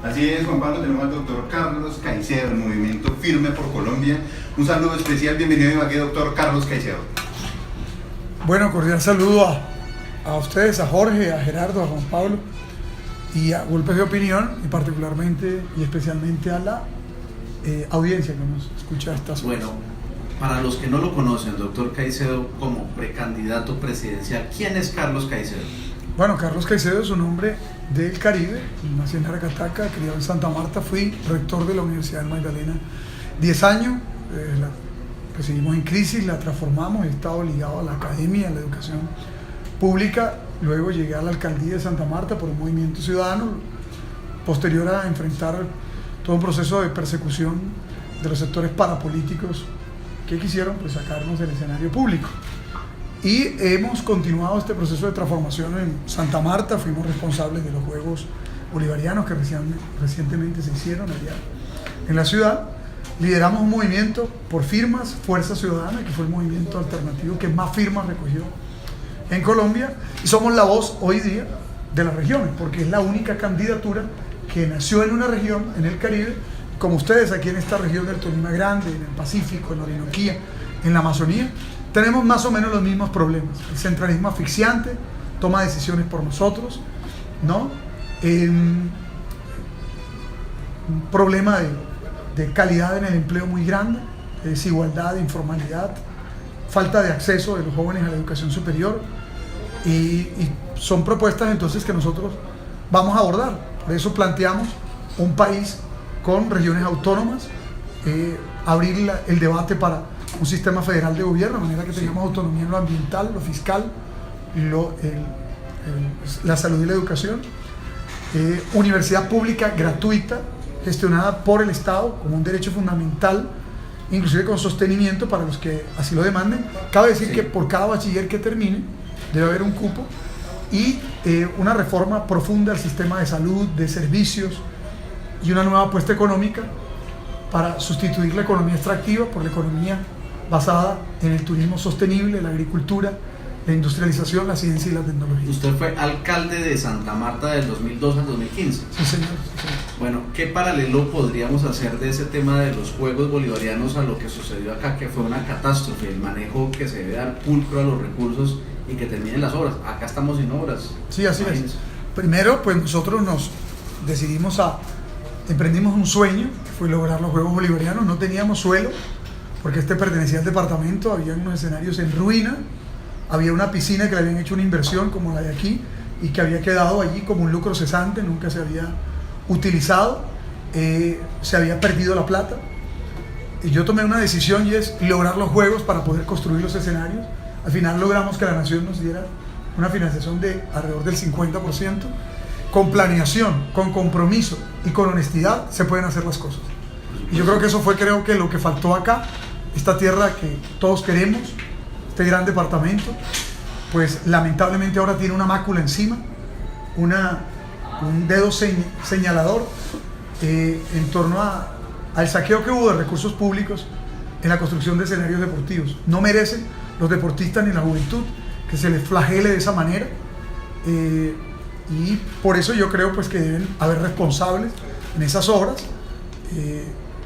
Así es, Juan Pablo, tenemos al doctor Carlos Caicedo, del Movimiento Firme por Colombia. Un saludo especial, bienvenido a Ibagué, doctor Carlos Caicedo. Bueno, cordial saludo a ustedes, a Jorge, a Gerardo, a Juan Pablo y a Golpes de Opinión, y particularmente y especialmente a la audiencia que nos escucha a estas horas. Bueno, para los que no lo conocen, doctor Caicedo, como precandidato presidencial, ¿quién es Carlos Caicedo? Bueno, Carlos Caicedo es un hombre del Caribe, nací en Aracataca, criado en Santa Marta, fui rector de la Universidad del Magdalena 10 años, la recibimos en crisis, la transformamos, he estado ligado a la academia, a la educación pública, luego llegué a la alcaldía de Santa Marta por un movimiento ciudadano, posterior a enfrentar todo un proceso de persecución de los sectores parapolíticos que quisieron pues sacarnos del escenario público. Y hemos continuado este proceso de transformación en Santa Marta, fuimos responsables de los Juegos Bolivarianos que recientemente se hicieron allá en la ciudad. Lideramos un movimiento por firmas, Fuerza Ciudadana, que fue el movimiento alternativo que más firmas recogió en Colombia, y somos la voz hoy día de las regiones, porque es la única candidatura que nació en una región, en el Caribe, como ustedes aquí en esta región del Tolima Grande, en el Pacífico, en la Orinoquía, en la Amazonía. Tenemos más o menos los mismos problemas, el centralismo asfixiante, toma decisiones por nosotros, ¿no? Un problema de calidad en el empleo muy grande, de desigualdad, de informalidad, falta de acceso de los jóvenes a la educación superior, y son propuestas entonces que nosotros vamos a abordar. Por eso planteamos un país con regiones autónomas, abrir el debate para un sistema federal de gobierno, de manera que tengamos autonomía en lo ambiental, lo fiscal, la salud y la educación, universidad pública gratuita, gestionada por el Estado como un derecho fundamental, inclusive con sostenimiento para los que así lo demanden. Cabe decir que por cada bachiller que termine debe haber un cupo, y una reforma profunda del sistema de salud, de servicios, y una nueva apuesta económica para sustituir la economía extractiva por la economía basada en el turismo sostenible, la agricultura, la industrialización, la ciencia y la tecnología. Usted fue alcalde de Santa Marta del 2002 al 2015. Sí, señor. Sí, señor. Bueno, ¿qué paralelo podríamos hacer de ese tema de los Juegos Bolivarianos a lo que sucedió acá, que fue una catástrofe, el manejo que se debe dar pulcro a los recursos y que terminen las obras? Acá estamos sin obras. Sí, así es. Primero, pues nosotros nos decidimos emprendimos un sueño, que fue lograr los Juegos Bolivarianos. No teníamos suelo, porque este pertenecía al departamento, había unos escenarios en ruina, había una piscina que le habían hecho una inversión como la de aquí, y que había quedado allí como un lucro cesante, nunca se había utilizado, se había perdido la plata, y yo tomé una decisión, y es lograr los juegos para poder construir los escenarios. Al final logramos que la nación nos diera una financiación de alrededor del 50%, con planeación, con compromiso y con honestidad se pueden hacer las cosas. Y yo creo que eso fue, creo que lo que faltó acá, esta tierra que todos queremos, este gran departamento, pues lamentablemente ahora tiene una mácula encima, un dedo señalador en torno al saqueo que hubo de recursos públicos en la construcción de escenarios deportivos. No merecen los deportistas ni la juventud que se les flagele de esa manera, y por eso yo creo pues que deben haber responsables en esas obras,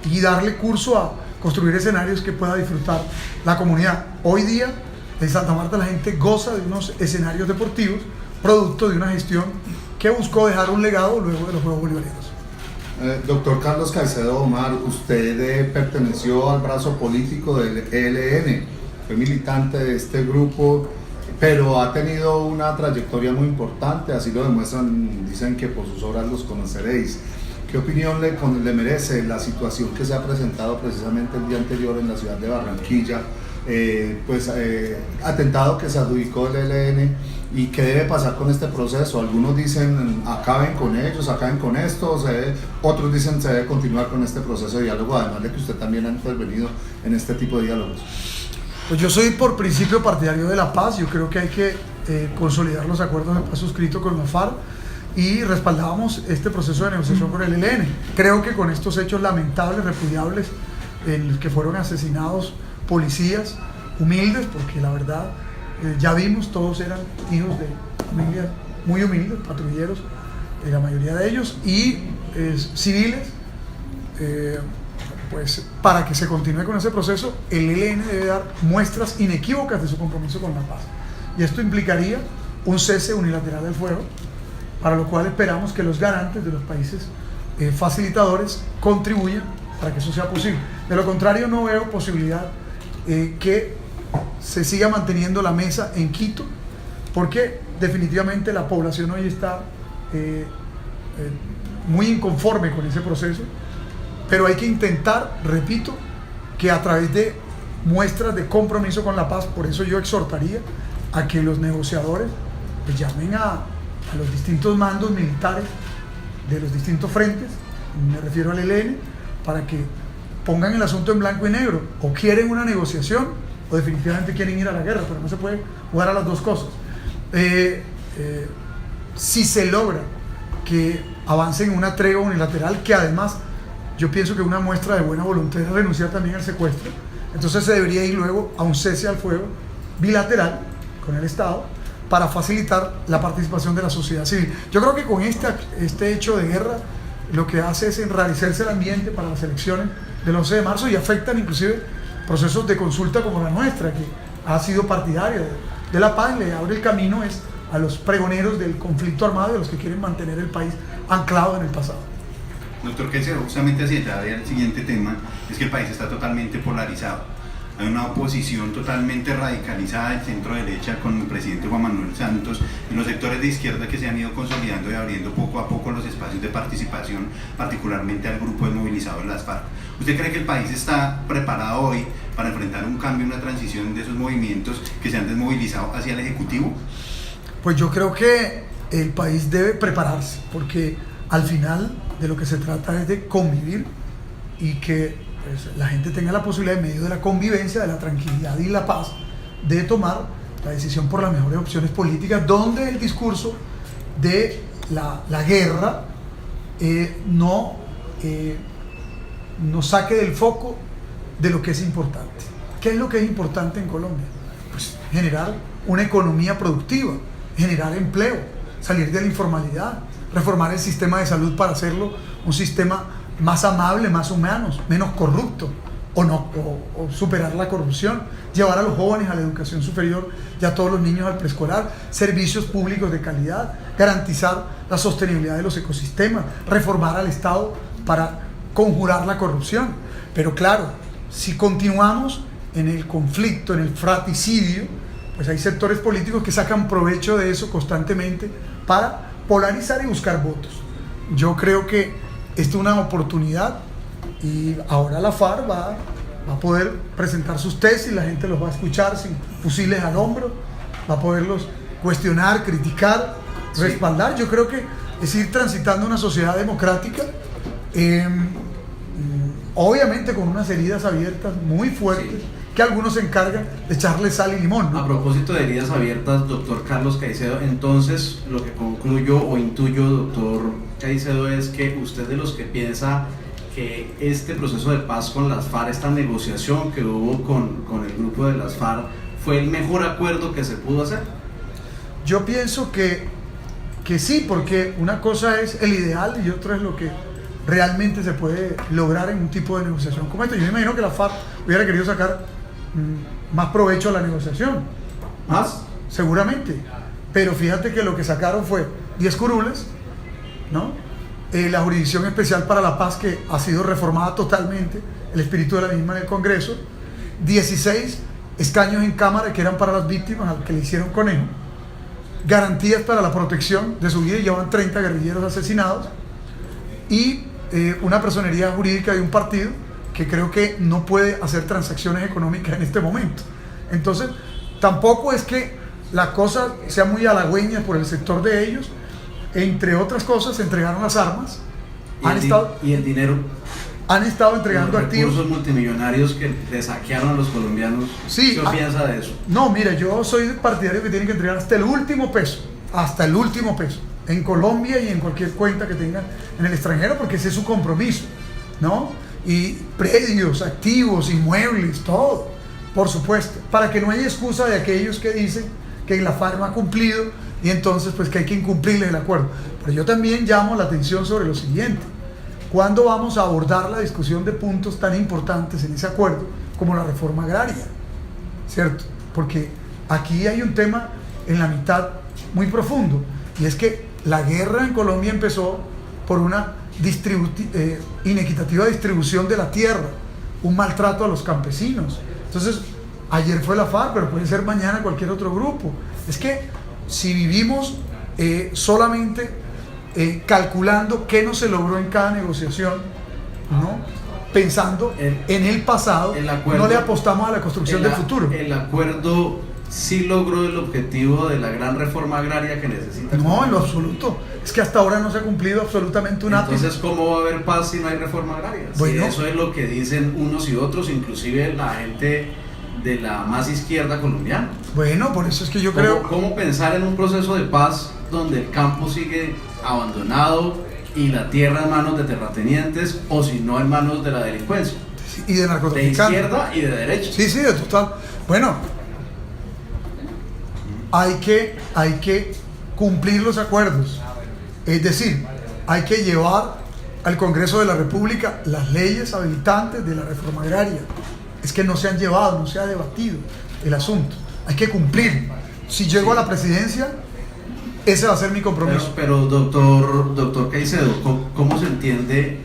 y darle curso a construir escenarios que pueda disfrutar la comunidad. Hoy día en Santa Marta la gente goza de unos escenarios deportivos producto de una gestión que buscó dejar un legado luego de los Juegos Bolivarianos. Doctor Carlos Caicedo Omar, usted perteneció al brazo político del ELN, fue militante de este grupo, pero ha tenido una trayectoria muy importante, así lo demuestran, dicen que por sus obras los conoceréis. ¿Qué opinión le merece la situación que se ha presentado precisamente el día anterior en la ciudad de Barranquilla? Atentado que se adjudicó el ELN, y qué debe pasar con este proceso. Algunos dicen acaben con ellos, acaben con esto, otros dicen se debe continuar con este proceso de diálogo, además de que usted también ha intervenido en este tipo de diálogos. Pues yo soy por principio partidario de la paz. Yo creo que hay que consolidar los acuerdos de paz suscritos con la FARC, y respaldábamos este proceso de negociación con el ELN. Creo que con estos hechos lamentables, repudiables, en los que fueron asesinados policías humildes, porque la verdad ya vimos, todos eran hijos de familias muy humildes, patrulleros, la mayoría de ellos, y civiles, pues para que se continúe con ese proceso, el ELN debe dar muestras inequívocas de su compromiso con la paz. Y esto implicaría un cese unilateral del fuego, para lo cual esperamos que los garantes de los países facilitadores contribuyan para que eso sea posible. De lo contrario, no veo posibilidad que se siga manteniendo la mesa en Quito, porque definitivamente la población hoy está muy inconforme con ese proceso, pero hay que intentar, repito, que a través de muestras de compromiso con la paz, por eso yo exhortaría a que los negociadores pues llamen a los distintos mandos militares de los distintos frentes, me refiero al ELN, para que pongan el asunto en blanco y negro, o quieren una negociación o definitivamente quieren ir a la guerra, pero no se puede jugar a las dos cosas. Si se logra que avancen en una tregua unilateral, que además yo pienso que una muestra de buena voluntad es renunciar también al secuestro, entonces se debería ir luego a un cese al fuego bilateral con el Estado para facilitar la participación de la sociedad civil. Yo creo que con este hecho de guerra lo que hace es enrarecerse el ambiente para las elecciones del 11 de marzo y afectan inclusive procesos de consulta como la nuestra, que ha sido partidaria de la paz, le abre el camino a los pregoneros del conflicto armado y a los que quieren mantener el país anclado en el pasado. Doctor Caicedo, justamente hacia el siguiente tema, es que el país está totalmente polarizado. Hay una oposición totalmente radicalizada del centro derecha con el presidente Juan Manuel Santos y los sectores de izquierda que se han ido consolidando y abriendo poco a poco los espacios de participación, particularmente al grupo desmovilizado de las FARC. ¿Usted cree que el país está preparado hoy para enfrentar un cambio, una transición de esos movimientos que se han desmovilizado hacia el Ejecutivo? Pues yo creo que el país debe prepararse, porque al final de lo que se trata es de convivir y que pues, la gente tenga la posibilidad, en medio de la convivencia, de la tranquilidad y la paz, de tomar la decisión por las mejores opciones políticas, donde el discurso de la guerra no saque del foco de lo que es importante. ¿Qué es lo que es importante en Colombia? Pues generar una economía productiva, generar empleo, salir de la informalidad, reformar el sistema de salud para hacerlo un sistema más amable, más humano, menos corrupto, o superar la corrupción, llevar a los jóvenes a la educación superior y a todos los niños al preescolar, servicios públicos de calidad, garantizar la sostenibilidad de los ecosistemas, reformar al Estado para conjurar la corrupción. Pero claro, si continuamos en el conflicto, en el fratricidio, pues hay sectores políticos que sacan provecho de eso constantemente para polarizar y buscar votos. Yo creo que esta es una oportunidad y ahora la FARC va a poder presentar sus tesis, la gente los va a escuchar sin fusiles al hombro, va a poderlos cuestionar, criticar, respaldar. Yo creo que es ir transitando una sociedad democrática, obviamente con unas heridas abiertas muy fuertes, sí, que algunos se encargan de echarle sal y limón, ¿no? A propósito de heridas abiertas, doctor Carlos Caicedo, entonces lo que concluyo o intuyo, doctor Caicedo, es que usted de los que piensa que este proceso de paz con las FARC, esta negociación que hubo con el grupo de las FARC, fue el mejor acuerdo que se pudo hacer. Yo pienso que sí, porque una cosa es el ideal y otra es lo que realmente se puede lograr en un tipo de negociación como esta. Yo me imagino que la FARC hubiera querido sacar más provecho a la negociación. ¿Más? Seguramente. Pero fíjate que lo que sacaron fue 10 curules, ¿no? La Jurisdicción Especial para la Paz, que ha sido reformada totalmente, el espíritu de la misma en el Congreso, 16 escaños en Cámara que eran para las víctimas, al que le hicieron conejo, garantías para la protección de su vida, y llevan 30 guerrilleros asesinados, y una personería jurídica de un partido que creo que no puede hacer transacciones económicas en este momento. Entonces, tampoco es que la cosa sea muy halagüeña por el sector de ellos. Entre otras cosas, entregaron las armas, y el dinero, han estado entregando los activos, recursos multimillonarios que le saquearon a los colombianos. Sí, ¿Qué piensa de eso? No, mira, yo soy partidario que tienen que entregar hasta el último peso, en Colombia y en cualquier cuenta que tengan en el extranjero, porque ese es su compromiso, ¿no? Y predios, activos, inmuebles, todo, por supuesto, para que no haya excusa de aquellos que dicen que la FARC no ha cumplido y entonces pues que hay que incumplirle el acuerdo. Pero yo también llamo la atención sobre lo siguiente: ¿cuándo vamos a abordar la discusión de puntos tan importantes en ese acuerdo como la reforma agraria? ¿Cierto? Porque aquí hay un tema en la mitad muy profundo, y es que la guerra en Colombia empezó por una inequitativa distribución de la tierra, un maltrato a los campesinos. Entonces, ayer fue la FARC, pero puede ser mañana cualquier otro grupo. Es que si vivimos solamente calculando qué no se logró en cada negociación, ¿no? Pensando en el pasado, no le apostamos a la construcción del futuro. El acuerdo sí logró el objetivo de la gran reforma agraria que necesita. No, en lo absoluto. Es que hasta ahora no se ha cumplido absolutamente un ápice. Entonces, ¿cómo va a haber paz si no hay reforma agraria? Bueno, si eso es lo que dicen unos y otros, inclusive la gente de la más izquierda colombiana. Bueno, por eso es que yo creo... ¿Cómo pensar en un proceso de paz donde el campo sigue abandonado y la tierra en manos de terratenientes, o si no en manos de la delincuencia? Y de narcotraficantes. De izquierda y de derecha. Sí, de total. Bueno, hay que cumplir los acuerdos. Es decir, hay que llevar al Congreso de la República las leyes habilitantes de la reforma agraria. Es que no se han llevado, no se ha debatido el asunto. Hay que cumplir. Si llego a la presidencia, ese va a ser mi compromiso. Pero doctor Caicedo, ¿cómo se entiende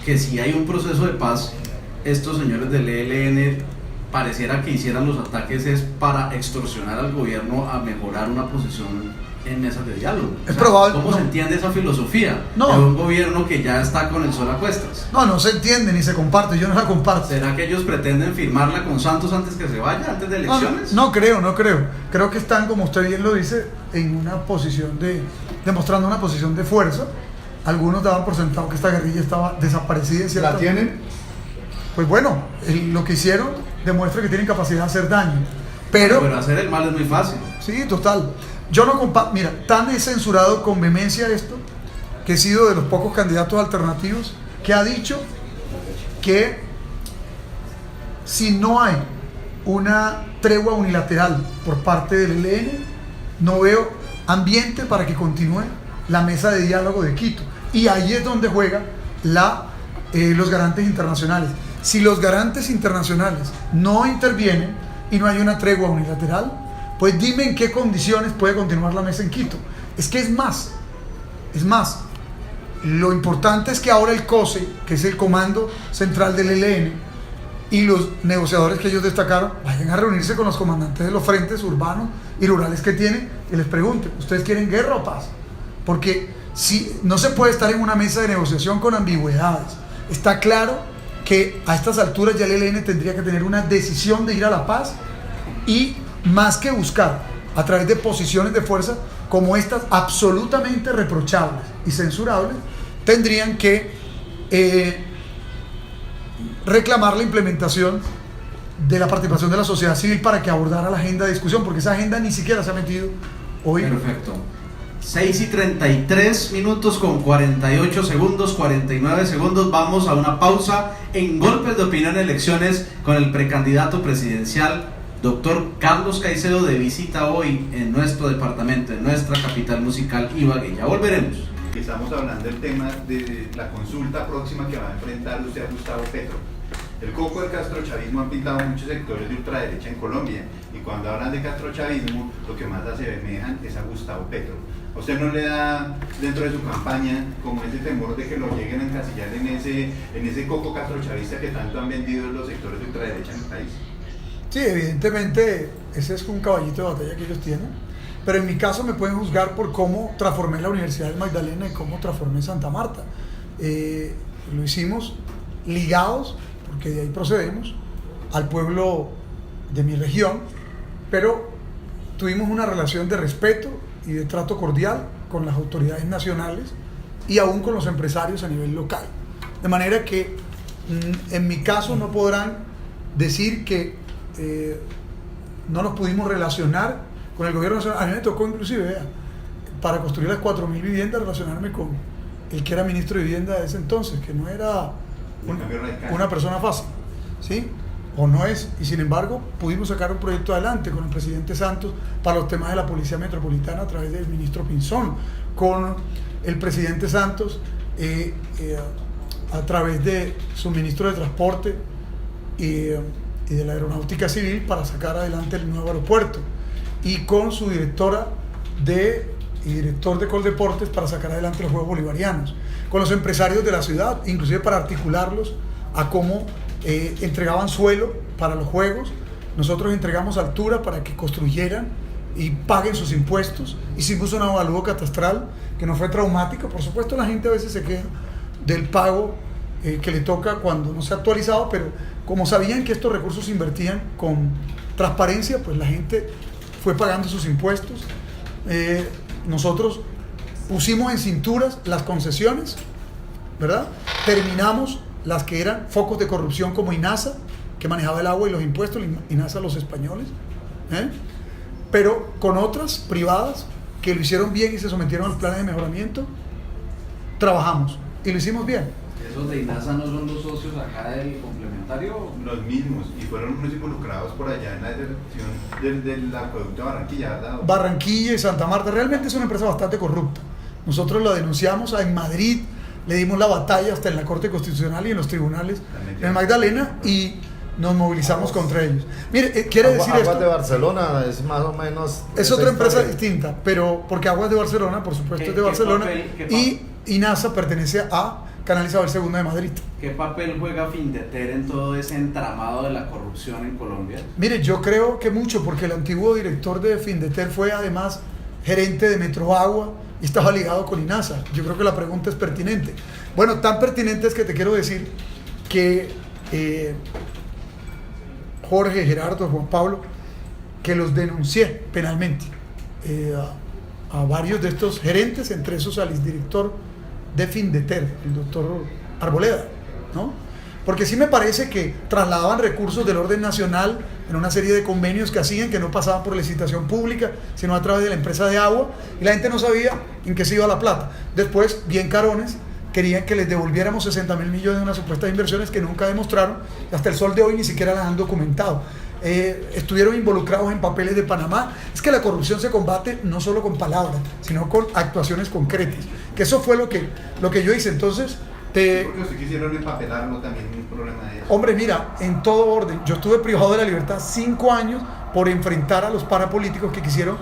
que si hay un proceso de paz, estos señores del ELN pareciera que hicieran los ataques es para extorsionar al gobierno a mejorar una posición en mesas de diálogo? Es probable. ¿Cómo se entiende esa filosofía de un gobierno que ya está con el sol a cuestas? No se entiende ni se comparte, yo no la comparto. ¿Será que ellos pretenden firmarla con Santos antes que se vaya, antes de elecciones? No creo. Creo que están, como usted bien lo dice, en una posición demostrando una posición de fuerza. Algunos daban por sentado que esta guerrilla estaba desaparecida en cierta... ¿La tienen? Pues bueno, lo que hicieron demuestra que tienen capacidad de hacer daño. Pero hacer el mal es muy fácil. Sí, total. Yo no comparto. Mira, tan he censurado con vehemencia esto, que he sido de los pocos candidatos alternativos que ha dicho que si no hay una tregua unilateral por parte del ELN, no veo ambiente para que continúe la mesa de diálogo de Quito. Y ahí es donde juega los garantes internacionales. Si los garantes internacionales no intervienen y no hay una tregua unilateral, pues dime en qué condiciones puede continuar la mesa en Quito. Es que es más, lo importante es que ahora el COSE, que es el Comando Central del ELN, y los negociadores que ellos destacaron, vayan a reunirse con los comandantes de los frentes urbanos y rurales que tienen y les pregunten, ¿ustedes quieren guerra o paz? Porque si no se puede estar en una mesa de negociación con ambigüedades. Está claro que a estas alturas ya el ELN tendría que tener una decisión de ir a la paz, y más que buscar a través de posiciones de fuerza como estas absolutamente reprochables y censurables, tendrían que reclamar la implementación de la participación de la sociedad civil para que abordara la agenda de discusión, porque esa agenda ni siquiera se ha metido hoy. Perfecto. 6:33 minutos con 48 segundos, 49 segundos. Vamos a una pausa en Golpes de Opinión Elecciones con el precandidato presidencial, doctor Carlos Caicedo, de visita hoy en nuestro departamento, en nuestra capital musical, Ibagué. Ya volveremos. Estamos hablando del tema de la consulta próxima que va a enfrentar usted a Gustavo Petro. El coco del castrochavismo ha pintado muchos sectores de ultraderecha en Colombia, y cuando hablan de castrochavismo, lo que más asemejan es a Gustavo Petro. ¿A usted no le da, dentro de su campaña, como ese temor de que lo lleguen a encasillar en ese coco castrochavista que tanto han vendido los sectores de ultraderecha en el país? Sí, evidentemente ese es un caballito de batalla que ellos tienen, pero en mi caso me pueden juzgar por cómo transformé la Universidad del Magdalena y cómo transformé Santa Marta. Lo hicimos ligados, porque de ahí procedemos, al pueblo de mi región, pero tuvimos una relación de respeto y de trato cordial con las autoridades nacionales y aún con los empresarios a nivel local. De manera que en mi caso no podrán decir que no nos pudimos relacionar con el gobierno nacional. A mí me tocó inclusive, para construir las 4.000 viviendas, relacionarme con el que era ministro de Vivienda de ese entonces, que no era una persona fácil, ¿sí? O no es, y sin embargo pudimos sacar un proyecto adelante con el presidente Santos para los temas de la Policía Metropolitana a través del ministro Pinzón, con el presidente Santos a través de su ministro de Transporte y de la Aeronáutica Civil para sacar adelante el nuevo aeropuerto, y con su director de Coldeportes para sacar adelante los Juegos Bolivarianos, con los empresarios de la ciudad, inclusive para articularlos a cómo entregaban suelo para los Juegos. Nosotros entregamos altura para que construyeran y paguen sus impuestos. Hicimos un avalúo catastral que no fue traumático. Por supuesto, la gente a veces se queja del pago que le toca cuando no se ha actualizado, pero como sabían que estos recursos se invertían con transparencia, pues la gente fue pagando sus impuestos. Nosotros pusimos en cinturas las concesiones, ¿verdad? Terminamos las que eran focos de corrupción como INASA, que manejaba el agua y los impuestos, INASA los españoles, pero con otras privadas que lo hicieron bien y se sometieron a los planes de mejoramiento, trabajamos y lo hicimos bien. ¿Esos de INASA no son los socios acá del complementario? Los mismos, y fueron unos involucrados por allá en la dirección del acueducto de Barranquilla, ¿verdad? Barranquilla y Santa Marta, realmente es una empresa bastante corrupta. Nosotros la denunciamos en Madrid, le dimos la batalla hasta en la Corte Constitucional y en los tribunales en Magdalena, y nos movilizamos contra ellos. Mire, quiere decir Aguas esto. de Barcelona es más o menos. Es otra empresa distinta, pero porque Aguas de Barcelona, por supuesto, es de Barcelona, y INASA pertenece a Canal Isabel II de Madrid. ¿Qué papel juega Findeter en todo ese entramado de la corrupción en Colombia? Mire, yo creo que mucho, porque el antiguo director de Findeter fue además gerente de Metroagua y estaba ligado con INASA. Yo creo que la pregunta es pertinente. Bueno, tan pertinente es que te quiero decir que Jorge, Gerardo, Juan Pablo, que los denuncié penalmente a varios de estos gerentes, entre esos al exdirector de Findeter, el doctor Arboleda, ¿no? Porque sí me parece que trasladaban recursos del orden nacional en una serie de convenios que hacían, que no pasaban por licitación pública, sino a través de la empresa de agua, y la gente no sabía en qué se iba la plata. Después, bien carones, querían que les devolviéramos 60.000 millones de unas supuestas inversiones que nunca demostraron, y hasta el sol de hoy ni siquiera las han documentado. Estuvieron involucrados en papeles de Panamá. Es que la corrupción se combate no solo con palabras, sino con actuaciones concretas, que eso fue lo que yo hice. Entonces porque ustedes quisieron empapelarlo también, un problema de eso. Hombre, mira, en todo orden, yo estuve privado de la libertad 5 años por enfrentar a los parapolíticos que quisieron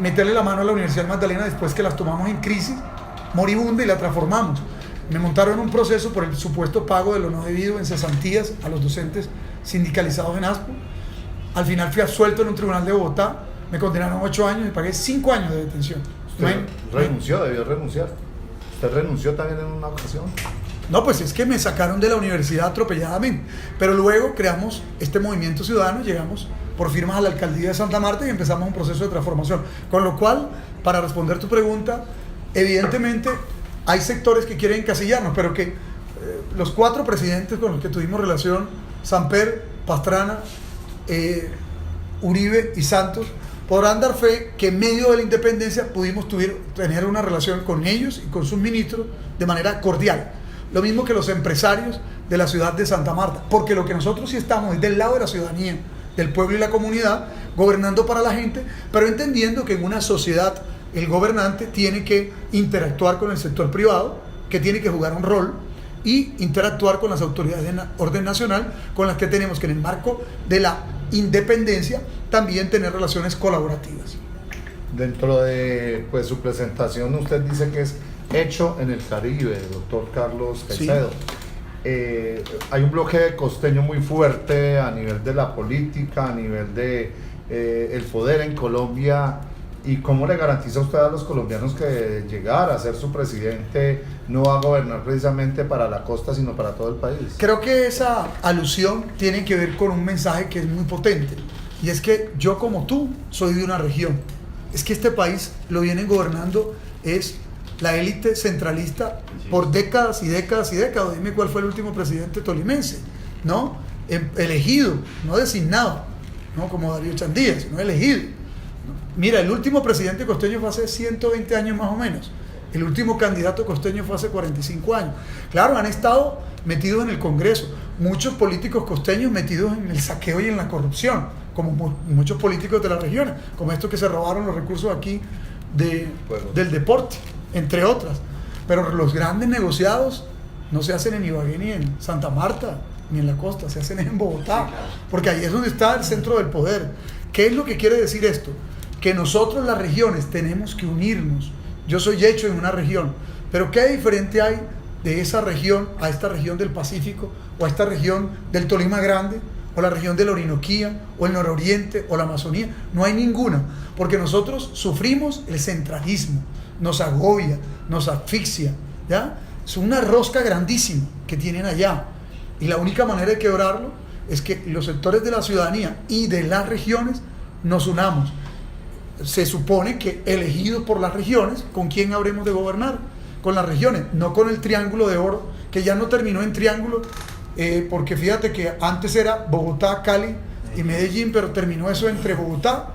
meterle la mano a la Universidad Magdalena después que las tomamos en crisis moribunda y la transformamos. Me montaron un proceso por el supuesto pago de lo no debido en cesantías a los docentes sindicalizados en ASPO. Al final fui absuelto en un tribunal de Bogotá, me condenaron 8 años y pagué 5 años de detención. Usted renunció, debió renunciar. ¿Usted renunció también en una ocasión? No, pues es que me sacaron de la universidad atropelladamente, pero luego creamos este movimiento ciudadano, llegamos por firmas a la alcaldía de Santa Marta y empezamos un proceso de transformación. Con lo cual, para responder tu pregunta, evidentemente hay sectores que quieren encasillarnos, pero que los 4 presidentes con los que tuvimos relación, Samper, Pastrana, Uribe y Santos, podrán dar fe que en medio de la independencia pudimos tener una relación con ellos y con sus ministros de manera cordial. Lo mismo que los empresarios de la ciudad de Santa Marta, porque lo que nosotros sí estamos es del lado de la ciudadanía, del pueblo y la comunidad, gobernando para la gente, pero entendiendo que en una sociedad el gobernante tiene que interactuar con el sector privado, que tiene que jugar un rol y interactuar con las autoridades de orden nacional, con las que tenemos que en el marco de la independencia también tener relaciones colaborativas. Dentro de su presentación usted dice que es hecho en el Caribe, doctor Carlos Caicedo. Sí. Hay un bloque costeño muy fuerte a nivel de la política, a nivel de el poder en Colombia. ¿Y cómo le garantiza usted a los colombianos que llegar a ser su presidente no va a gobernar precisamente para la costa, sino para todo el país? Creo que esa alusión tiene que ver con un mensaje que es muy potente, y es que yo, como tú, soy de una región. Es que este país lo vienen gobernando es la élite centralista por décadas y décadas y décadas. Dime cuál fue el último presidente tolimense, ¿no? Elegido, no designado, no como Darío Chandía, sino elegido. Mira, el último presidente costeño fue hace 120 años más o menos. El último candidato costeño fue hace 45 años. Claro, han estado metidos en el Congreso. Muchos políticos costeños metidos en el saqueo y en la corrupción, como muchos políticos de la región, como estos que se robaron los recursos aquí del deporte, entre otras. Pero los grandes negociados no se hacen en Ibagué ni en Santa Marta, ni en la costa, se hacen en Bogotá, porque ahí es donde está el centro del poder. ¿Qué es lo que quiere decir esto? Que nosotros las regiones tenemos que unirnos. Yo soy hecho en una región, pero ¿qué diferente hay de esa región a esta región del Pacífico, o a esta región del Tolima Grande, o la región de la Orinoquía, o el nororiente, o la Amazonía? No hay ninguna, porque nosotros sufrimos el centralismo, nos agobia, nos asfixia, ¿ya? Es una rosca grandísima que tienen allá, y la única manera de quebrarlo es que los sectores de la ciudadanía y de las regiones nos unamos. Se supone que elegidos por las regiones, ¿con quién habremos de gobernar? Con las regiones, no con el triángulo de oro, que ya no terminó en triángulo, porque fíjate que antes era Bogotá, Cali y Medellín, pero terminó eso entre Bogotá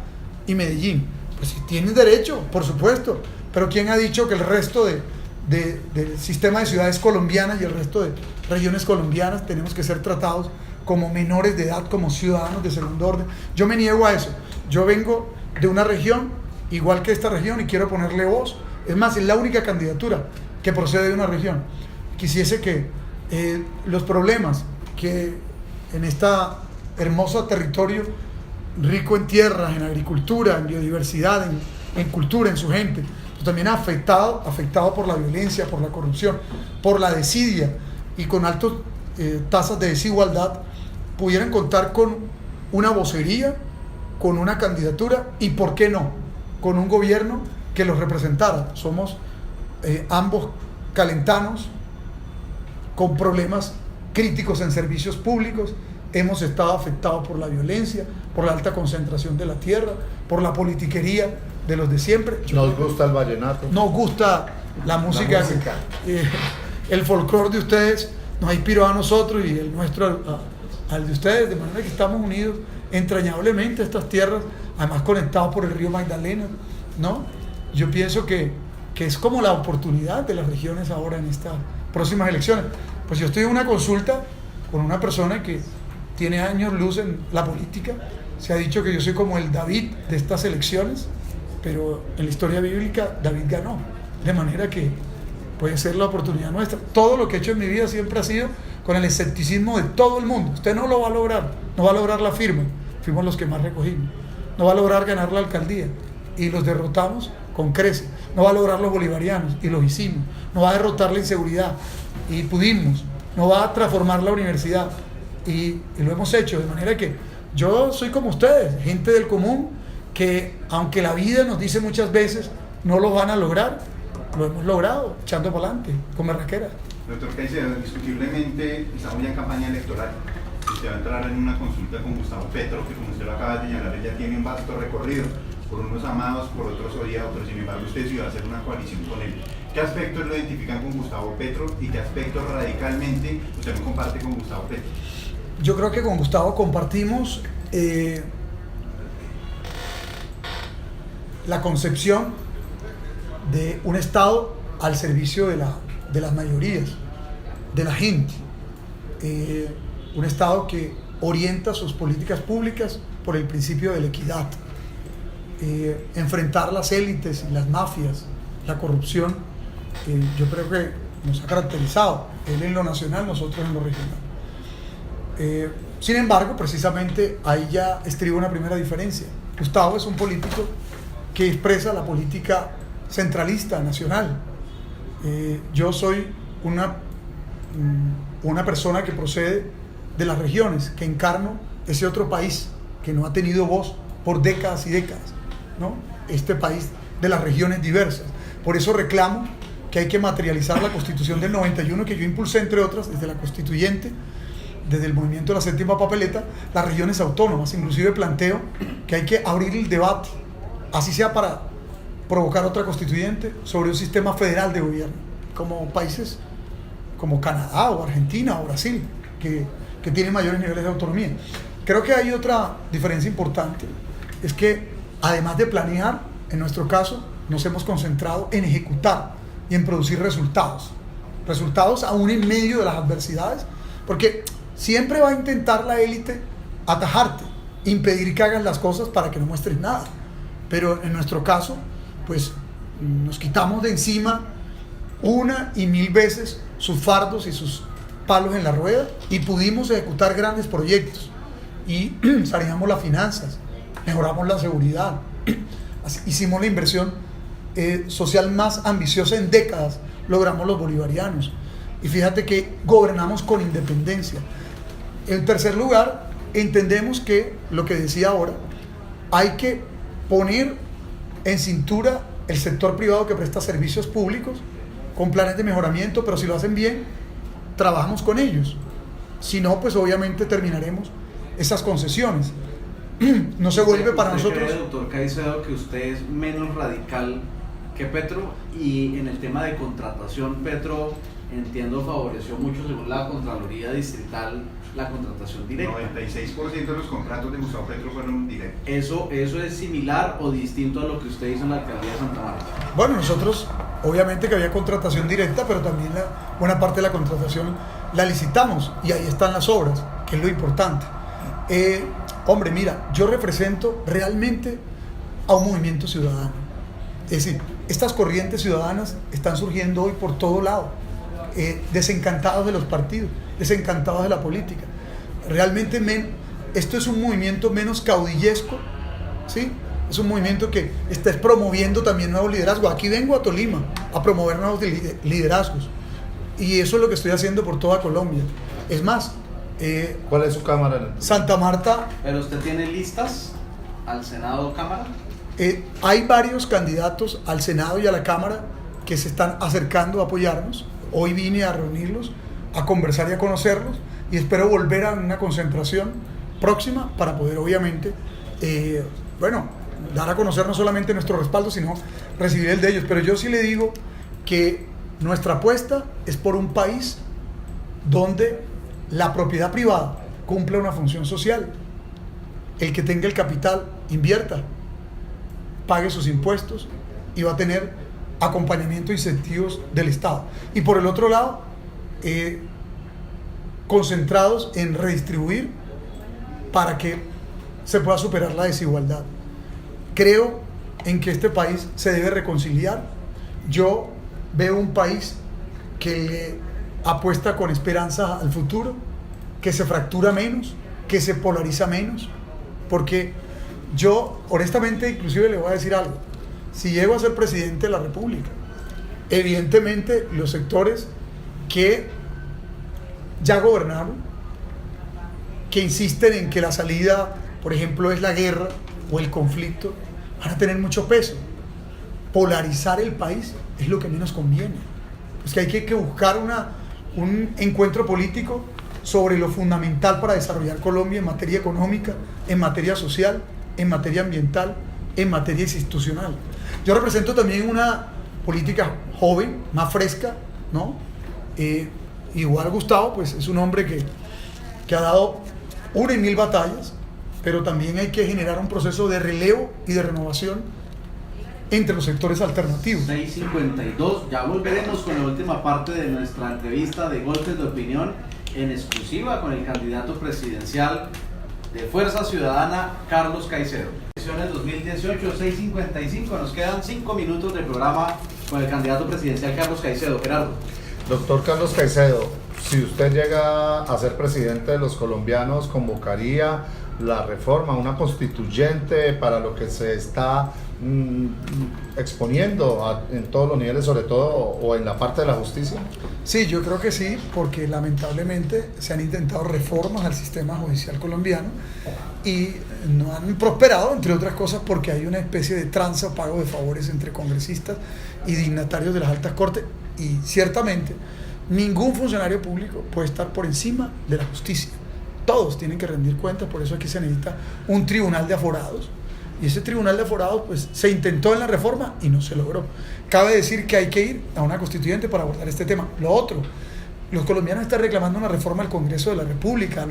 y Medellín. Pues si tienen derecho, por supuesto, pero ¿quién ha dicho que el resto del sistema de ciudades colombianas y el resto de regiones colombianas tenemos que ser tratados como menores de edad, como ciudadanos de segundo orden? Yo me niego a eso. Yo vengo de una región igual que esta región y quiero ponerle voz. Es más, es la única candidatura que procede de una región. Quisiese que los problemas que en este hermoso territorio rico en tierras, en agricultura, en biodiversidad, en cultura, en su gente, pero también afectado por la violencia, por la corrupción, por la desidia y con altas tasas de desigualdad, pudieran contar con una vocería, con una candidatura y, ¿por qué no?, con un gobierno que los representara. Somos ambos calentanos con problemas críticos en servicios públicos, hemos estado afectados por la violencia, por la alta concentración de la tierra, por la politiquería de los de siempre. Nos gusta el vallenato. Nos gusta la música. El folclore de ustedes nos inspiró a nosotros y el nuestro al de ustedes, de manera que estamos unidos entrañablemente a estas tierras, además conectados por el río Magdalena, ¿no? Yo pienso que es como la oportunidad de las regiones ahora en estas próximas elecciones. Pues yo estoy en una consulta con una persona que tiene años luz en la política. Se ha dicho que yo soy como el David de estas elecciones, pero en la historia bíblica David ganó, de manera que puede ser la oportunidad nuestra. Todo lo que he hecho en mi vida siempre ha sido con el escepticismo de todo el mundo. Usted no lo va a lograr, no va a lograr la firma, fuimos los que más recogimos, no va a lograr ganar la alcaldía y los derrotamos con creces, no va a lograr los bolivarianos y los hicimos, no va a derrotar la inseguridad y pudimos, no va a transformar la universidad y lo hemos hecho, de manera que yo soy como ustedes, gente del común, que aunque la vida nos dice muchas veces no lo van a lograr, lo hemos logrado, echando para adelante, con berraquera. Doctor Caicedo, indiscutiblemente estamos ya en campaña electoral. Usted va a entrar en una consulta con Gustavo Petro, que como usted lo acaba de señalar, ya tiene un vasto recorrido, por unos amados, por otros odiados, pero sin embargo usted sí va a hacer una coalición con él. ¿Qué aspectos lo identifican con Gustavo Petro y qué aspectos radicalmente usted no comparte con Gustavo Petro? Yo creo que con Gustavo compartimos la concepción de un Estado al servicio de las mayorías, de la gente. Un Estado que orienta sus políticas públicas por el principio de la equidad. Enfrentar las élites y las mafias, la corrupción, yo creo que nos ha caracterizado, él en lo nacional, nosotros en lo regional. Sin embargo, precisamente ahí ya estriba una primera diferencia. Gustavo es un político que expresa la política centralista, nacional. Yo soy una persona que procede de las regiones, que encarno ese otro país que no ha tenido voz por décadas y décadas, ¿no? Este país de las regiones diversas. Por eso reclamo que hay que materializar la Constitución del 91, que yo impulsé, entre otras, desde la Constituyente, desde el movimiento de la séptima papeleta, las regiones autónomas. Inclusive planteo que hay que abrir el debate, así sea para provocar otra constituyente, sobre un sistema federal de gobierno, como países como Canadá o Argentina o Brasil, que tienen mayores niveles de autonomía. Creo que hay otra diferencia importante, es que además de planear, en nuestro caso, nos hemos concentrado en ejecutar y en producir resultados aún en medio de las adversidades, porque siempre va a intentar la élite atajarte, impedir que hagas las cosas para que no muestres nada, pero en nuestro caso, pues nos quitamos de encima una y mil veces sus fardos y sus palos en la rueda y pudimos ejecutar grandes proyectos y saneamos las finanzas, mejoramos la seguridad, hicimos la inversión social más ambiciosa en décadas, logramos los bolivarianos y fíjate que gobernamos con independencia. En tercer lugar, entendemos que lo que decía ahora, hay que poner en cintura el sector privado que presta servicios públicos con planes de mejoramiento, pero si lo hacen bien, trabajamos con ellos. Si no, pues obviamente terminaremos esas concesiones. No se vuelve para nosotros. ¿Usted cree, doctor Caicedo, que usted es menos radical que Petro? Y en el tema de contratación, Petro, entiendo, favoreció mucho, según la Contraloría Distrital, la contratación directa. 96% de los contratos de Gustavo Petro fueron directos. ¿Eso es similar o distinto a lo que usted hizo en la alcaldía de Santa Marta? Bueno, nosotros, obviamente que había contratación directa, pero también buena parte de la contratación la licitamos y ahí están las obras, que es lo importante. Hombre, mira, yo represento realmente a un movimiento ciudadano. Es decir, estas corrientes ciudadanas están surgiendo hoy por todo lado, desencantados de los partidos, desencantados de la política. Realmente esto es un movimiento menos caudillesco, ¿sí? Es un movimiento que está promoviendo también nuevos liderazgos. Aquí vengo a Tolima a promover nuevos liderazgos y eso es lo que estoy haciendo por toda Colombia. Es más, ¿cuál es su cámara? Santa Marta. ¿Pero usted tiene listas al Senado o Cámara? Hay varios candidatos al Senado y a la Cámara que se están acercando a apoyarnos. Hoy vine a reunirlos, a conversar y a conocerlos y espero volver a una concentración próxima para poder obviamente, dar a conocer no solamente nuestro respaldo, sino recibir el de ellos. Pero yo sí le digo que nuestra apuesta es por un país donde la propiedad privada cumpla una función social. El que tenga el capital invierta, pague sus impuestos y va a tener acompañamiento e incentivos del Estado. Y por el otro lado, concentrados en redistribuir para que se pueda superar la desigualdad. Creo en que este país se debe reconciliar. Yo veo un país que apuesta con esperanza al futuro, que se fractura menos, que se polariza menos, porque yo honestamente inclusive le voy a decir algo: si llego a ser presidente de la República, evidentemente los sectores que ya gobernaron, que insisten en que la salida, por ejemplo, es la guerra o el conflicto, van a tener mucho peso. Polarizar el país es lo que menos conviene. Es que hay que buscar un encuentro político sobre lo fundamental para desarrollar Colombia en materia económica, en materia social, en materia ambiental, en materia institucional. Yo represento también una política joven, más fresca, ¿no? Igual Gustavo, pues es un hombre que ha dado 1 en 1000 batallas, pero también hay que generar un proceso de relevo y de renovación entre los sectores alternativos. 6:52, ya volveremos con la última parte de nuestra entrevista de Golpes de Opinión en exclusiva con el candidato presidencial de Fuerza Ciudadana, Carlos Caicedo. Elecciones 2018, 6:55, nos quedan 5 minutos de programa con el candidato presidencial Carlos Caicedo. Gerardo. Doctor Carlos Caicedo, si usted llega a ser presidente de los colombianos, ¿convocaría la reforma, una constituyente para lo que se está exponiendo en todos los niveles, sobre todo, o en la parte de la justicia? Sí, yo creo que sí, porque lamentablemente se han intentado reformas al sistema judicial colombiano y no han prosperado, entre otras cosas, porque hay una especie de tranza, pago de favores entre congresistas y dignatarios de las altas cortes, y ciertamente ningún funcionario público puede estar por encima de la justicia. Todos tienen que rendir cuentas, por eso aquí se necesita un tribunal de aforados. Y ese tribunal de aforados pues se intentó en la reforma y no se logró. Cabe decir que hay que ir a una constituyente para abordar este tema. Lo otro, los colombianos están reclamando una reforma al Congreso de la República,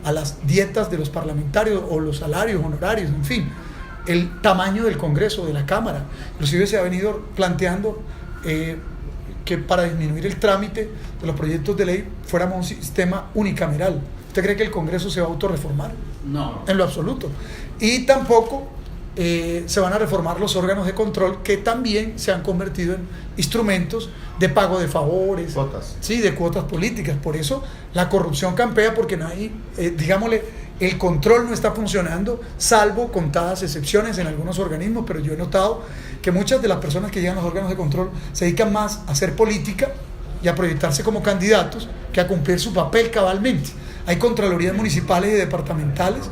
a las dietas de los parlamentarios o los salarios, honorarios, en fin, el tamaño del Congreso, de la Cámara. Inclusive se ha venido planteando que para disminuir el trámite de los proyectos de ley fuéramos un sistema unicameral. ¿Usted cree que el Congreso se va a autorreformar? No. En lo absoluto. Y tampoco se van a reformar los órganos de control que también se han convertido en instrumentos de pago de favores, Cuotas. sí, de cuotas políticas. Por eso la corrupción campea, porque no hay, digámosle, el control no está funcionando, salvo contadas excepciones en algunos organismos, pero yo he notado que muchas de las personas que llegan a los órganos de control se dedican más a hacer política y a proyectarse como candidatos que a cumplir su papel cabalmente. Hay contralorías municipales y departamentales,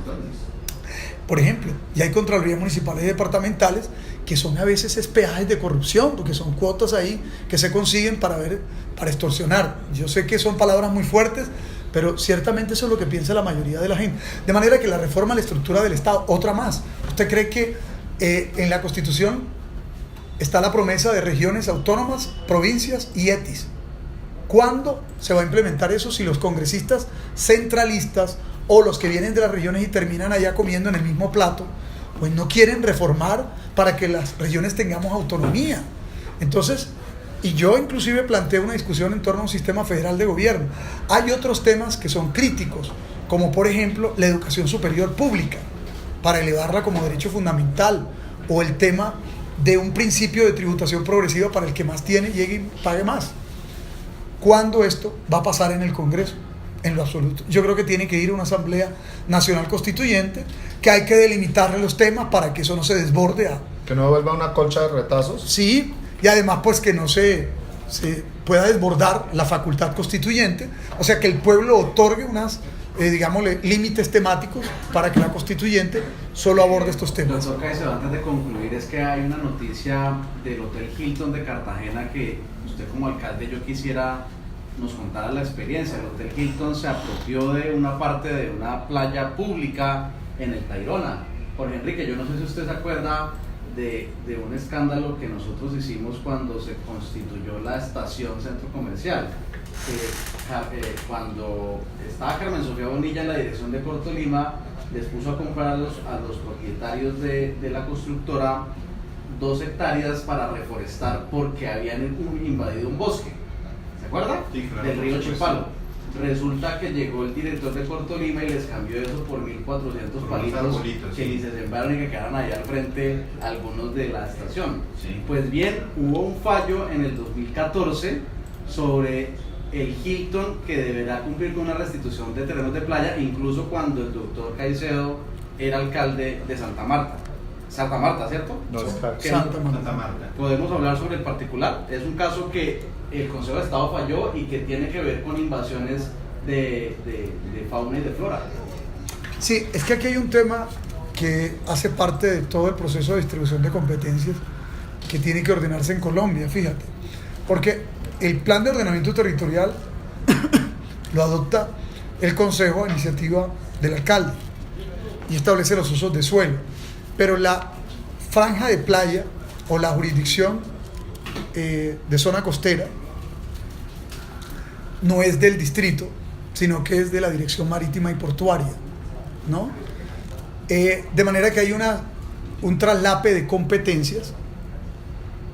por ejemplo, y hay contralorías municipales y departamentales que son a veces peajes de corrupción, porque son cuotas ahí que se consiguen para extorsionar. Yo sé que son palabras muy fuertes, pero ciertamente eso es lo que piensa la mayoría de la gente. De manera que la reforma a la estructura del Estado, otra más. ¿Usted cree que en la Constitución está la promesa de regiones autónomas, provincias y ETIs? ¿Cuándo se va a implementar eso si los congresistas centralistas o los que vienen de las regiones y terminan allá comiendo en el mismo plato, pues no quieren reformar para que las regiones tengamos autonomía? Entonces, y yo inclusive planteo una discusión en torno a un sistema federal de gobierno. Hay otros temas que son críticos, como por ejemplo la educación superior pública, para elevarla como derecho fundamental, o el tema de un principio de tributación progresiva para el que más tiene llegue y pague más. ¿Cuándo esto va a pasar en el Congreso? En lo absoluto. Yo creo que tiene que ir a una Asamblea Nacional Constituyente, que hay que delimitarle los temas para que eso no se desborde a... Que no vuelva una colcha de retazos. Sí, y además pues que no se pueda desbordar la facultad constituyente, o sea que el pueblo otorgue unas, digámosle, límites temáticos para que la constituyente solo aborde estos temas. Doctor Caicedo, antes de concluir, es que hay una noticia del Hotel Hilton de Cartagena que usted como alcalde yo quisiera nos contara la experiencia. El Hotel Hilton se apropió de una parte de una playa pública en el Tayrona. Jorge Enrique, yo no sé si usted se acuerda de un escándalo que nosotros hicimos cuando se constituyó la estación centro comercial. Cuando estaba Carmen Sofía Bonilla en la dirección de Corto Lima, les puso a comprar a los propietarios de la constructora 2 hectáreas para reforestar porque habían invadido un bosque. ¿Se acuerda? Sí, claro, del río Chipalo. Resulta que llegó el director de Corto Lima y les cambió eso por 1.400 palitos que ni se sembraron y que quedaron allá al frente algunos de la estación. Sí. Pues bien, hubo un fallo en el 2014 sobre el Hilton que deberá cumplir con una restitución de terrenos de playa, incluso cuando el doctor Caicedo era alcalde de Santa Marta. Santa Marta, ¿cierto? No, Que Santa Santa Marta. podemos hablar sobre el particular. Es un caso que el Consejo de Estado falló y que tiene que ver con invasiones de fauna y de flora. Sí, es que aquí hay un tema que hace parte de todo el proceso de distribución de competencias que tiene que ordenarse en Colombia, fíjate. Porque el plan de ordenamiento territorial lo adopta el Consejo a iniciativa del alcalde y establece los usos de suelo. Pero la franja de playa o la jurisdicción de zona costera no es del distrito, sino que es de la Dirección Marítima y Portuaria, ¿no? De manera que hay un traslape de competencias,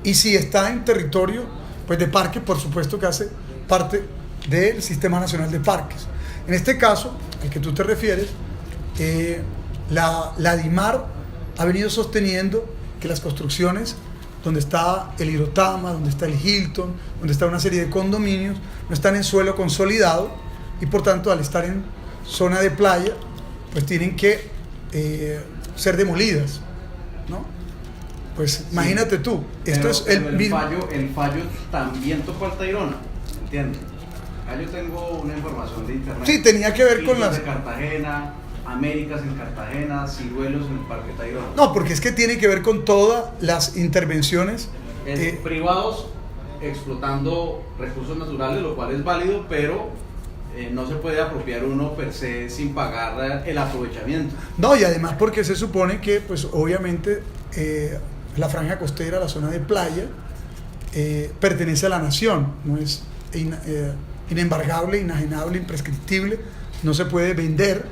y si está en territorio pues de parque, por supuesto que hace parte del Sistema Nacional de Parques. En este caso, al que tú te refieres, la DIMAR ha venido sosteniendo que las construcciones donde está el Irotama, donde está el Hilton, donde está una serie de condominios, no están en suelo consolidado y por tanto al estar en zona de playa, pues tienen que ser demolidas, ¿no? Pues imagínate tú, esto es el mismo... El fallo también tocó al Tayrona, ¿entiendes? Acá yo tengo una información de internet. Sí, tenía que ver con Hilton las... de Cartagena, Américas en Cartagena, Ciruelos en el Parque Tayrona. No, porque es que tiene que ver con todas las intervenciones privados explotando recursos naturales, lo cual es válido, pero no se puede apropiar uno per se sin pagar el aprovechamiento. No, y además porque se supone que, pues obviamente, la franja costera, la zona de playa, pertenece a la nación, no es inembargable, inajenable, imprescriptible, no se puede vender,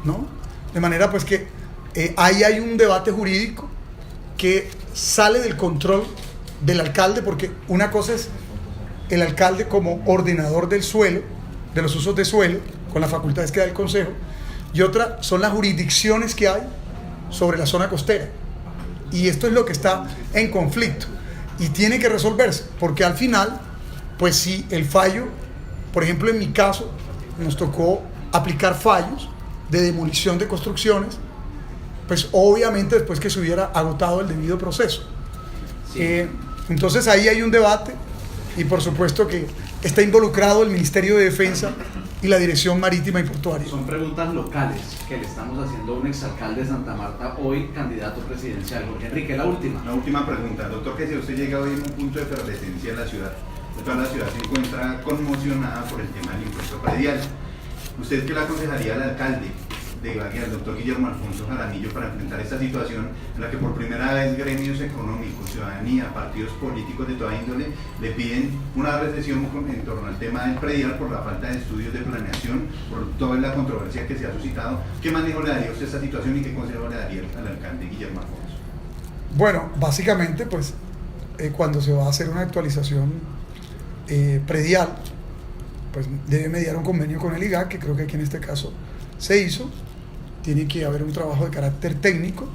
¿no? De manera pues que ahí hay un debate jurídico que sale del control del alcalde, porque una cosa es el alcalde como ordenador del suelo, de los usos de suelo, con las facultades que da el Consejo, y otra son las jurisdicciones que hay sobre la zona costera. Y esto es lo que está en conflicto y tiene que resolverse, porque al final, pues si el fallo, por ejemplo en mi caso, nos tocó aplicar fallos de demolición de construcciones, pues obviamente después que se hubiera agotado el debido proceso. Sí. Entonces ahí hay un debate y por supuesto que está involucrado el Ministerio de Defensa y la Dirección Marítima y Portuaria. Son preguntas locales que le estamos haciendo a un exalcalde de Santa Marta, hoy candidato presidencial. Jorge Enrique, la última. La última pregunta, doctor, que si usted llega hoy en un punto de efervescencia en la ciudad, toda la ciudad se encuentra conmocionada por el tema del impuesto predial. ¿Usted qué le aconsejaría al alcalde de Ibagué, al doctor Guillermo Alfonso Jaramillo, para enfrentar esta situación en la que por primera vez gremios económicos, ciudadanía, partidos políticos de toda índole le piden una recesión en torno al tema del predial por la falta de estudios de planeación, por toda la controversia que se ha suscitado? ¿Qué manejo le daría usted a esta situación y qué consejo le daría al alcalde Guillermo Alfonso? Bueno, básicamente pues cuando se va a hacer una actualización predial, pues debe mediar un convenio con el IGAC, que creo que aquí en este caso se hizo. Tiene que haber un trabajo de carácter técnico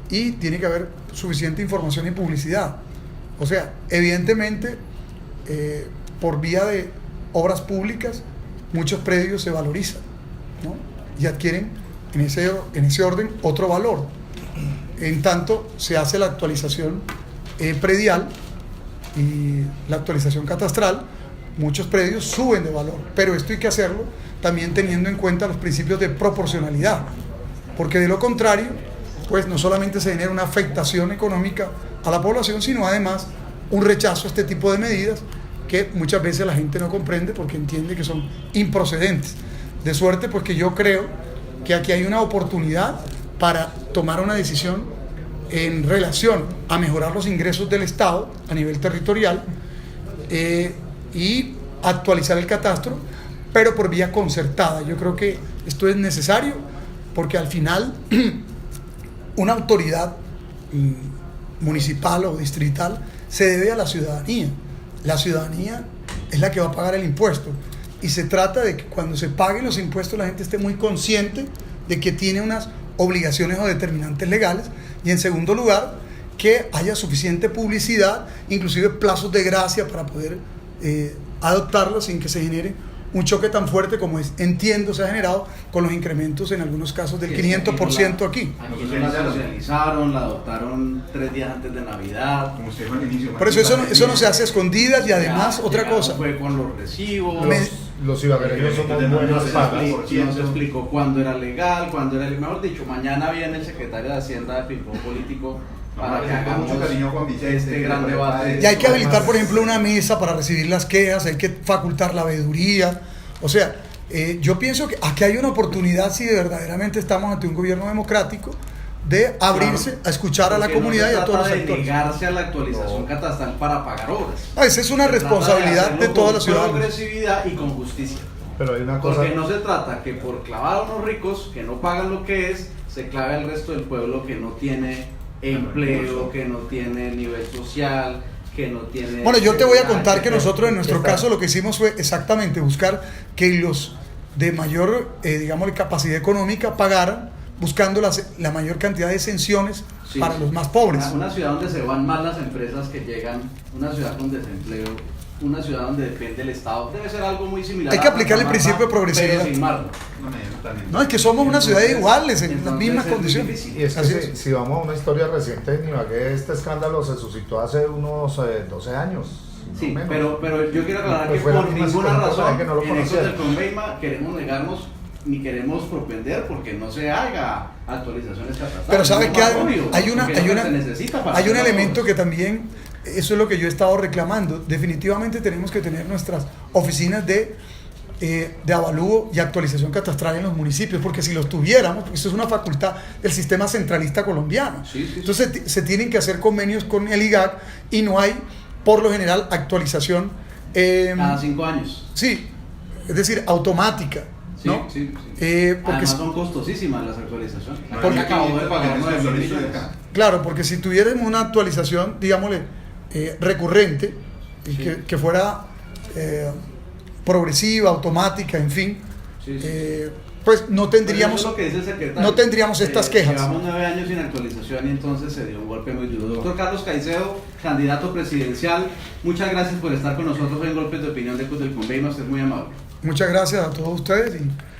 y tiene que haber suficiente información y publicidad. O sea, evidentemente, por vía de obras públicas, muchos predios se valorizan, ¿no? Y adquieren en ese orden otro valor. En tanto, se hace la actualización predial y la actualización catastral, muchos predios suben de valor, pero esto hay que hacerlo también teniendo en cuenta los principios de proporcionalidad, porque de lo contrario, pues no solamente se genera una afectación económica a la población, sino además un rechazo a este tipo de medidas que muchas veces la gente no comprende porque entiende que son improcedentes. De suerte, pues que yo creo que aquí hay una oportunidad para tomar una decisión en relación a mejorar los ingresos del Estado a nivel territorial y actualizar el catastro, pero por vía concertada. Yo creo que esto es necesario porque al final una autoridad municipal o distrital se debe a la ciudadanía. La ciudadanía es la que va a pagar el impuesto y se trata de que cuando se paguen los impuestos la gente esté muy consciente de que tiene unas obligaciones o determinantes legales, y en segundo lugar que haya suficiente publicidad, inclusive plazos de gracia para poder adoptarlo sin que se genere un choque tan fuerte como entiendo se ha generado con los incrementos en algunos casos del 500% aquí. Aquí la socializaron, la adoptaron 3 días antes de Navidad. Como usted dijo al inicio, por eso no se hace a escondidas y además otra cosa. Fue con los recibos. Los ibaguereños somos buenos pagas. No se explicó cuándo era legal, cuándo era, mejor dicho, mañana viene el secretario de Hacienda de Ping-Pong Político para que hagamos mucho cariño a Juan Vicente, este gran debate. Y hay que habilitar, por ejemplo, una mesa para recibir las quejas, hay que facultar la veeduría. O sea, yo pienso que aquí hay una oportunidad, si verdaderamente estamos ante un gobierno democrático, de abrirse a escuchar a la comunidad y a todos los actores. No se trata de negarse a la actualización catastral para pagar obras. Esa es una responsabilidad de toda la ciudadanía. Con progresividad y con justicia. Pero hay una cosa. Porque no se trata que por clavar a unos ricos que no pagan lo que es, se clave al resto del pueblo que no tiene empleo, que no tiene nivel social, que no tiene... Bueno, yo te voy a contar que nosotros en nuestro caso lo que hicimos fue exactamente buscar que los de mayor, digamos, capacidad económica pagaran, buscando la mayor cantidad de exenciones para los más pobres. Una ciudad donde se van mal las empresas que llegan, una ciudad con desempleo, una ciudad donde depende el Estado, debe ser algo muy similar. Hay que aplicar el principio de progresividad. Pero sin margen. No, es que somos una ciudad iguales, en las mismas condiciones. Y es que si vamos a una historia reciente en Ibagué, este escándalo se suscitó hace unos 12 años. Sí, no pero yo quiero aclarar que por ninguna razón en Ecos del Conveima queremos negarnos ni queremos propender porque no se haga actualizaciones catastrales. Pero ¿sabes qué? Hay un elemento todos. que también, eso es lo que yo he estado reclamando. Definitivamente tenemos que tener nuestras oficinas de avalúo y actualización catastral en los municipios, porque si los tuviéramos, porque eso es una facultad del sistema centralista colombiano. Entonces se tienen que hacer convenios con el IGAC y no hay, por lo general, actualización cada 5 años. Sí, es decir, automática. ¿No? Sí. Porque además son costosísimas las actualizaciones. Porque acabo de pagar Claro, porque si tuviéramos una actualización, digámosle, recurrente, y que fuera progresiva, automática, en fin, Sí, sí. pues no tendríamos, Eso es lo que dice el secretario. no tendríamos estas quejas. Llevamos 9 años sin actualización y entonces se dio un golpe muy duro. Doctor Carlos Caicedo, candidato presidencial, muchas gracias por estar con nosotros en Golpes de Opinión de Cruz del Convenio. Usted es muy amable. Muchas gracias a todos ustedes y